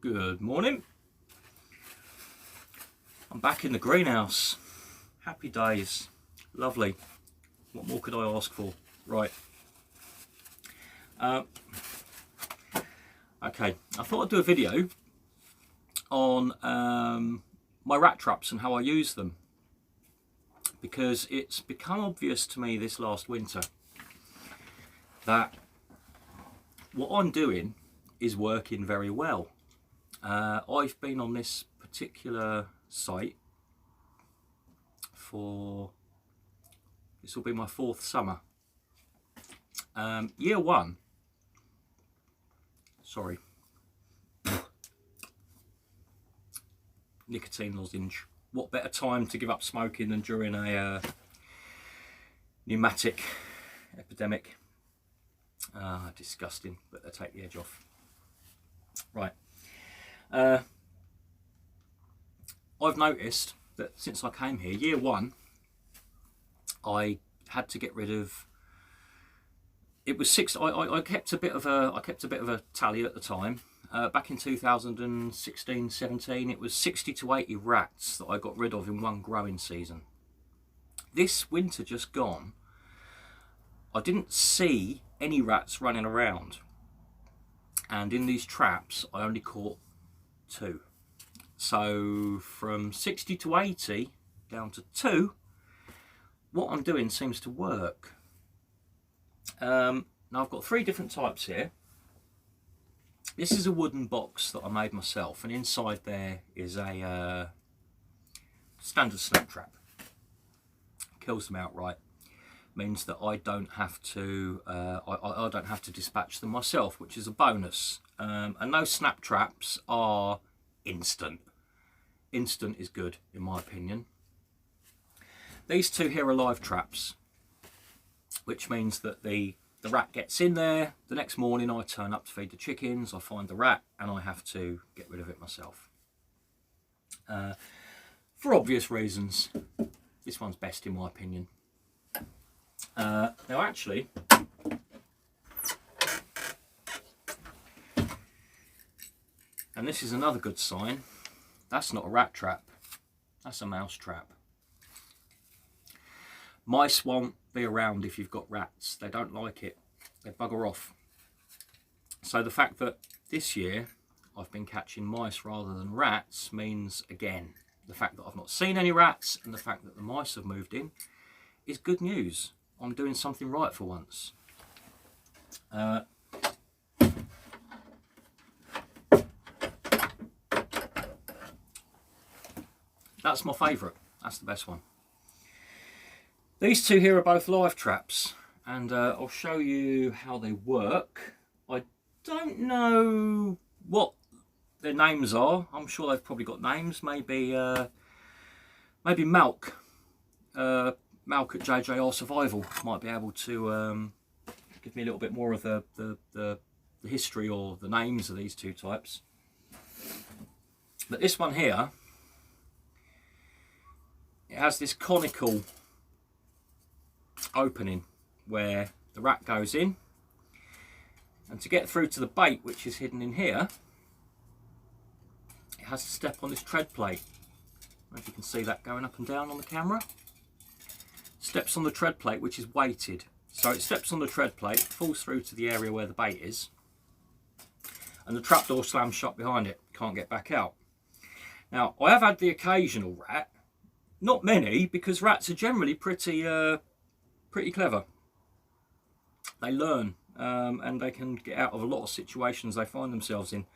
Good morning. I'm back in the greenhouse. Happy days. Lovely. What more could I ask for? Right. Okay, I thought I'd do a video on my rat traps and how I use them, because it's become obvious to me this last winter that what I'm doing is working very well. I've been on this particular site for, this will be my 4th summer. Year 1, sorry, nicotine lozenge. What better time to give up smoking than during a pneumatic epidemic? Disgusting, but they take the edge off. Right. I've noticed that since I came here, year 1, I had to get rid of. It was 6. I kept a bit of a tally at the time. Back in 2016-17, it was 60 to 80 rats that I got rid of in one growing season. This winter just gone, I didn't see any rats running around, and in these traps I only caught 2. So from 60 to 80 down to 2, what I'm doing seems to work. Now I've got 3 different types here. This is a wooden box that I made myself, and inside there is a standard snap trap. Kills them outright. Means that I don't have to I don't have to dispatch them myself, which is a bonus. And those snap traps are instant. Instant is good in my opinion. These 2 here are live traps, which means that the rat gets in there. The next morning I turn up to feed the chickens, I find the rat and I have to get rid of it myself. For obvious reasons, this one's best in my opinion. Now actually, and this is another good sign, that's not a rat trap, that's a mouse trap. Mice won't be around if you've got rats. They don't like it. They bugger off. So the fact that this year I've been catching mice rather than rats means, again, the fact that I've not seen any rats and the fact that the mice have moved in is good news. I'm doing something right for once. That's my favourite. That's the best one. These 2 here are both live traps, and I'll show you how they work. I don't know what their names are. I'm sure they've probably got names. Maybe Malk. Malk at JJR Survival might be able to give me a little bit more of the history or the names of these 2 types. But this one here, it has this conical opening where the rat goes in, and to get through to the bait, which is hidden in here, it has to step on this tread plate. I don't know if you can see that going up and down on the camera. Steps on the tread plate, which is weighted. So it steps on the tread plate, falls through to the area where the bait is, and the trapdoor slams shut behind it. Can't get back out. Now, I have had the occasional rat, not many, because rats are generally pretty clever. They learn, and they can get out of a lot of situations they find themselves in.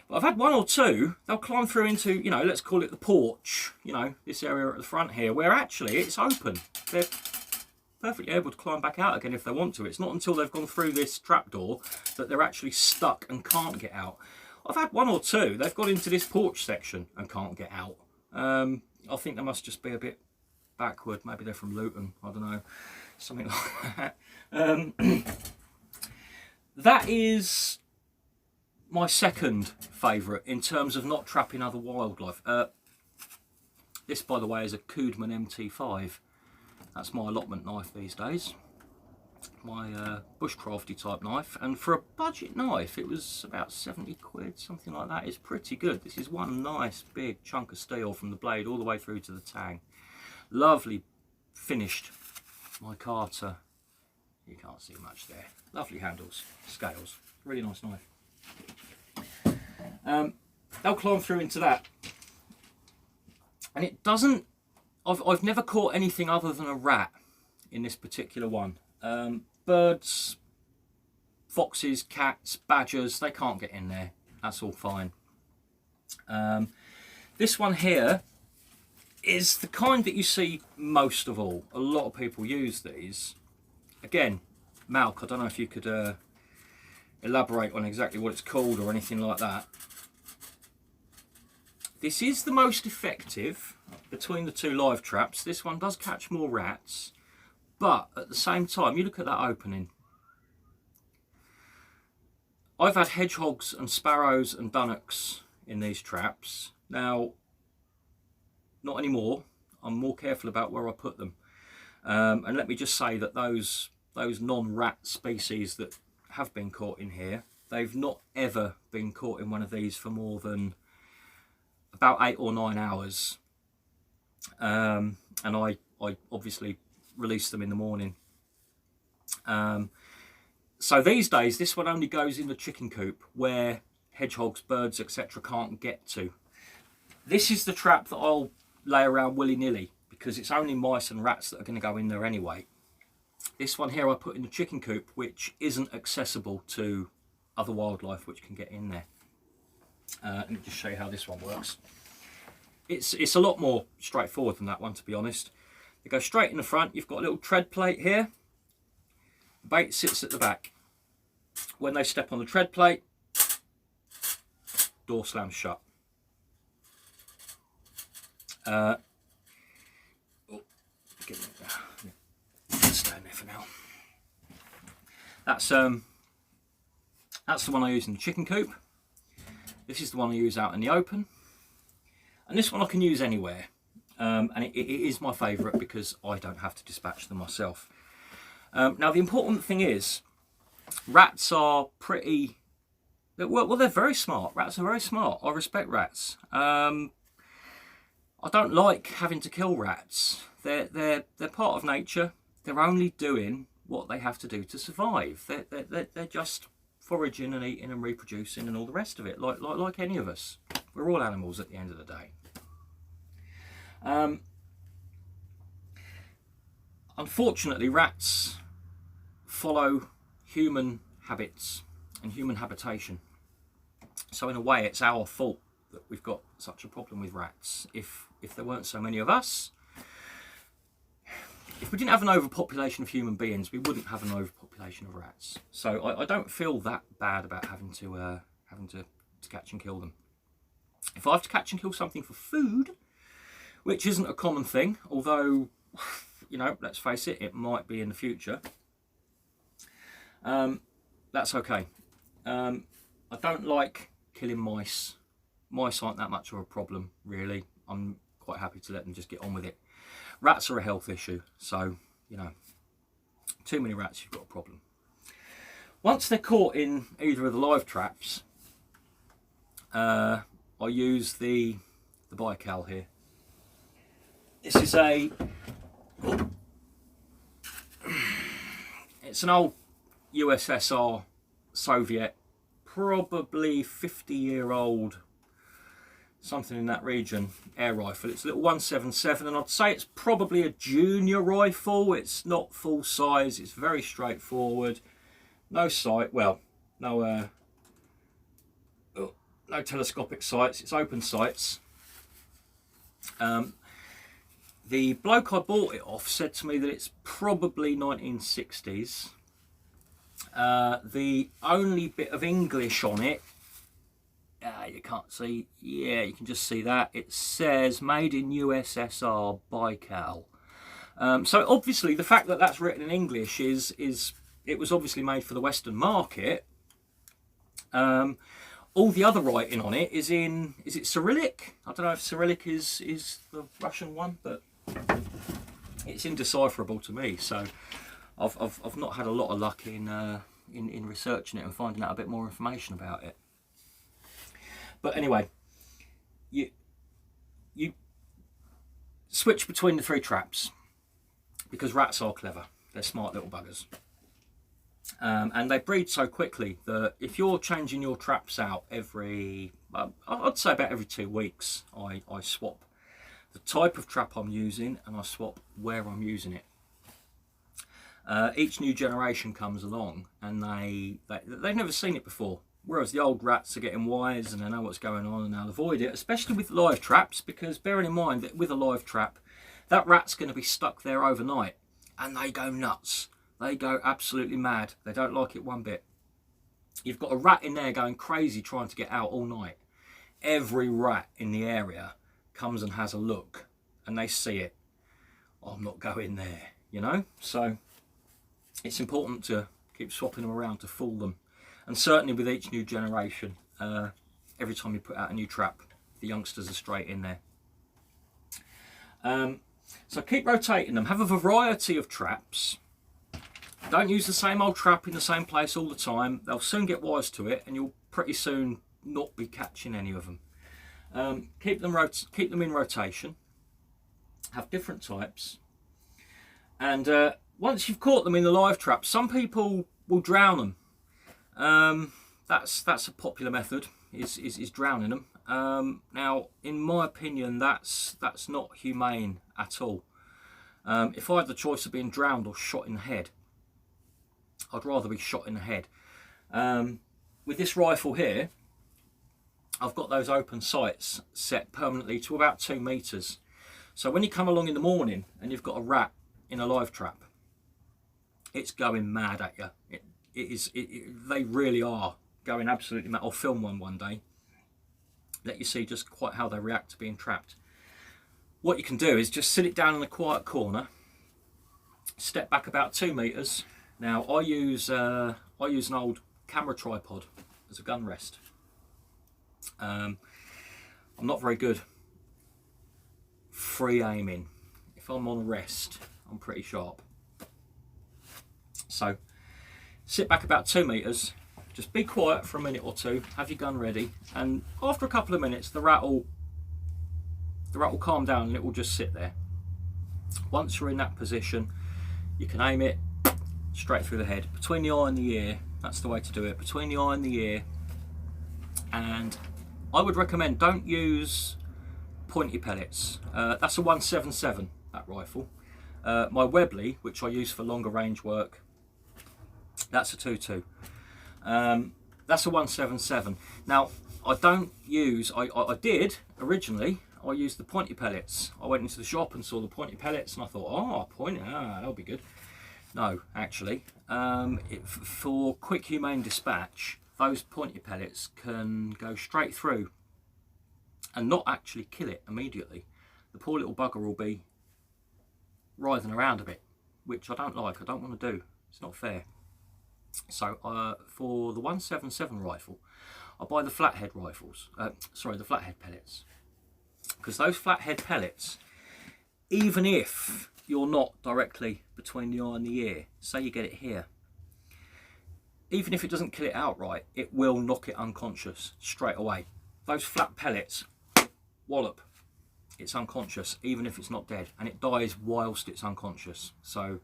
But I've had 1 or 2, they'll climb through into, you know, let's call it the porch, you know, this area at the front here, where actually it's open. They're perfectly able to climb back out again if they want to. It's not until they've gone through this trapdoor that they're actually stuck and can't get out. I've had 1 or 2, they've got into this porch section and can't get out. I think they must just be a bit backward. Maybe they're from Luton, I don't know, something like that. That is my second favourite in terms of not trapping other wildlife. This, by the way, is a Koodman MT5. That's my allotment knife these days. bushcrafty type knife, and for a budget knife it was about 70 quid, something like that. It's pretty good. This is one nice big chunk of steel from the blade all the way through to the tang. Lovely finished micarta. You can't see much there. Lovely handles, scales, really nice knife. They'll climb through into that, and it doesn't, I've never caught anything other than a rat in this particular one. Birds, foxes, cats, badgers, they can't get in there. That's all fine. This one here is the kind that you see most of all. A lot of people use these. Again, Malk, I don't know if you could elaborate on exactly what it's called or anything like that. This is the most effective between the two live traps. This one does catch more rats, but at the same time, you look at that opening. I've had hedgehogs and sparrows and dunnocks in these traps. Now, not anymore. I'm more careful about where I put them. And let me just say that those non-rat species that have been caught in here, they've not ever been caught in one of these for more than about 8 or 9 hours. And I obviously release them in the morning. So these days, this one only goes in the chicken coop where hedgehogs, birds, etc. can't get to. This is the trap that I'll lay around willy-nilly because it's only mice and rats that are going to go in there anyway. This one here I put in the chicken coop, which isn't accessible to other wildlife which can get in there. Let me just show you how this one works. It's a lot more straightforward than that one, to be honest. They go straight in the front. You've got a little tread plate here. The bait sits at the back. When they step on the tread plate, door slams shut. Stand there for now. That's the one I use in the chicken coop. This is the one I use out in the open, and this one I can use anywhere. And it is my favourite because I don't have to dispatch them myself. Now the important thing is, rats are pretty, well they're very smart. Rats are very smart. I respect rats. I don't like having to kill rats. They're part of nature. They're only doing what they have to do to survive. They're just foraging and eating and reproducing and all the rest of it, like any of us. We're all animals at the end of the day. Unfortunately, rats follow human habits and human habitation. So in a way, it's our fault that we've got such a problem with rats. If there weren't so many of us, if we didn't have an overpopulation of human beings, we wouldn't have an overpopulation of rats. So I don't feel that bad about having to catch and kill them. If I have to catch and kill something for food, which isn't a common thing, although, you know, let's face it, it might be in the future, that's okay. I don't like killing mice. Mice aren't that much of a problem, really. I'm quite happy to let them just get on with it. Rats are a health issue, so, you know, too many rats, you've got a problem. Once they're caught in either of the live traps, I use the Baikal here. This is it's an old USSR Soviet, probably 50-year-old, something in that region, air rifle. It's a little 177, and I'd say it's probably a junior rifle. It's not full size. It's very straightforward. No sight. Well, no telescopic sights. It's open sights. The bloke I bought it off said to me that it's probably 1960s. The only bit of English on it, you can't see, yeah, you can just see that. It says made in USSR Baikal. So obviously the fact that that's written in English is it was obviously made for the Western market. All the other writing on it is it Cyrillic? I don't know if Cyrillic is the Russian one, but it's indecipherable to me. So I've not had a lot of luck in researching it and finding out a bit more information about it. But anyway, you switch between the 3 traps because rats are clever. They're smart little buggers. And they breed so quickly that if you're changing your traps out every, I'd say about every 2 weeks, I swap the type of trap I'm using and I swap where I'm using it. Each new generation comes along and they've never seen it before. Whereas the old rats are getting wise and they know what's going on and they'll avoid it, especially with live traps, because bearing in mind that with a live trap, that rat's going to be stuck there overnight and they go nuts. They go absolutely mad. They don't like it one bit. You've got a rat in there going crazy trying to get out all night. Every rat in the area comes and has a look and they see it. Oh, I'm not going there, you know? So it's important to keep swapping them around to fool them. And certainly with each new generation, every time you put out a new trap, the youngsters are straight in there. So keep rotating them. Have a variety of traps. Don't use the same old trap in the same place all the time. They'll soon get wise to it and you'll pretty soon not be catching any of them. Keep them in rotation. Have different types. And once you've caught them in the live trap, some people will drown them. That's a popular method, is drowning them. Now, in my opinion, that's not humane at all. If I had the choice of being drowned or shot in the head, I'd rather be shot in the head. With this rifle here, I've got those open sights set permanently to about 2 meters. So when you come along in the morning and you've got a rat in a live trap, it's going mad at you. They really are going absolutely mad. I'll film one day, let you see just quite how they react to being trapped. What you can do is just sit it down in a quiet corner, step back about 2 meters. Now I use an old camera tripod as a gun rest. I'm not very good free aiming. If I'm on rest, I'm pretty sharp. So sit back about 2 meters, just be quiet for a minute or two, have your gun ready, and after a couple of minutes the rat will calm down and it will just sit there. Once you're in that position, you can aim it straight through the head, between the eye and the ear. That's the way to do it, between the eye and the ear. And I would recommend don't use pointy pellets. That's a 177, that rifle. My Webley, which I use for longer range work, that's a 22. That's a 177. Now I don't use, I did originally, I used the pointy pellets. I went into the shop and saw the pointy pellets and I thought, oh, pointy, that'll be good. No, actually, for quick humane dispatch, those pointy pellets can go straight through and not actually kill it immediately. The poor little bugger will be writhing around a bit, which I don't like. I don't want to do. It's not fair. So for the 177 rifle, I buy the flathead rifles. The flathead pellets, because those flathead pellets, even if you're not directly between the eye and the ear, say you get it here, even if it doesn't kill it outright, it will knock it unconscious straight away. Those flat pellets, wallop, it's unconscious, even if it's not dead, and it dies whilst it's unconscious. So,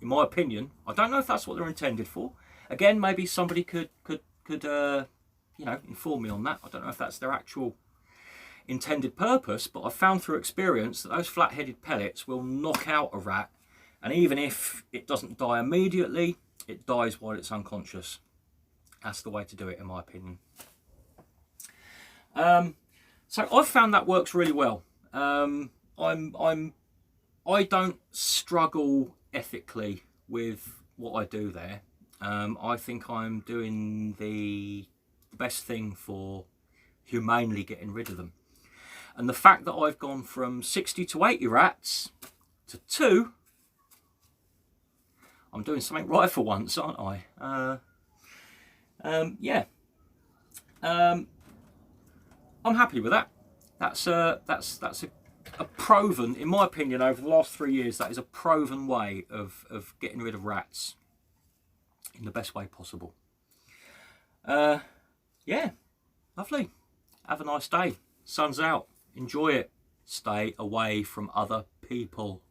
in my opinion, I don't know if that's what they're intended for. Again, maybe somebody could inform me on that. I don't know if that's their actual intended purpose, but I've found through experience that those flat-headed pellets will knock out a rat, and even if it doesn't die immediately, it dies while it's unconscious. That's the way to do it, in my opinion. So I've found that works really well. I don't struggle ethically with what I do there. I think I'm doing the best thing for humanely getting rid of them. And the fact that I've gone from 60 to 80 rats to 2, I'm doing something right for once, aren't I? Yeah. I'm happy with that. That's a a proven, in my opinion, over the last 3 years, that is a proven way of getting rid of rats in the best way possible. Yeah, lovely. Have a nice day. Sun's out. Enjoy it. Stay away from other people.